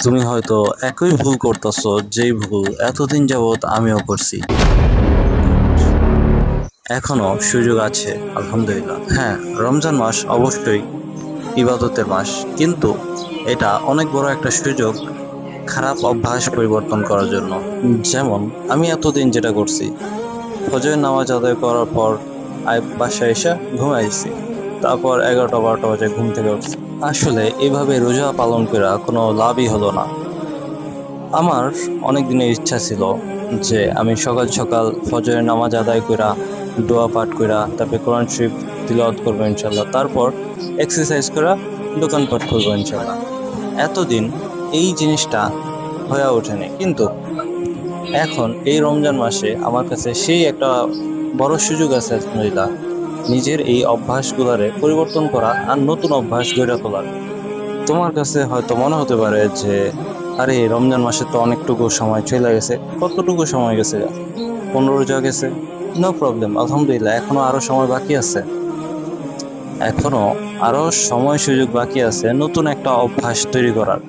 তুমি হয়তো একই ভুল করতেছো যেই ভুল এতদিন যাবৎ আমিও করছি। এখনো সুযোগ আছে, আলহামদুলিল্লাহ। হ্যাঁ, রমজান মাস অবশ্যই ইবাদতের মাস, কিন্তু এটা অনেক বড় একটা সুযোগ খারাপ অভ্যাস পরিবর্তন করার জন্য। যেমন আমি এতদিন যেটা করছি, ফজরের নামাজ আদায় করার পর বাসায় এসে ঘুমাইছি, তারপর 11টা 12টা বাজে ঘুম থেকে উঠছি। আসলে এইভাবে রোজা পালন করা কোনো লাভই হলো না। আমার অনেক দিনের ইচ্ছা ছিল যে আমি সকাল সকাল ফজরের নামাজ আদায় কইরা, দোয়া পাঠ কইরা, তারপরে কোরআন শরীফ তিলাওয়াত করবো ইনশাল্লাহ, তারপর এক্সারসাইজ করা, দোকানপাট খুলবো ইনশাল্লাহ। এতদিন এই জিনিসটা হয়ে ওঠেনি, কিন্তু এখন এই রমজান মাসে আমার কাছে সেই একটা বড় সুযোগ আছে আলহামদুলিল্লাহ, নিজের এই অভ্যাসগুলারে পরিবর্তন করা আর নতুন অভ্যাস গড়ে তোলার। তোমার কাছে হয়তো মনে হতে পারে যে আরে রমজান মাসে তো অনেকটুকু সময় চলে গেছে। কতটুকু সময় গেছে? 15 রোজা গেছে। নো প্রবলেম, আলহামদুলিল্লাহ, এখনো আরো সময় বাকি আছে। এখনো আরো সময় সুযোগ বাকি আছে নতুন একটা অভ্যাস তৈরি করার।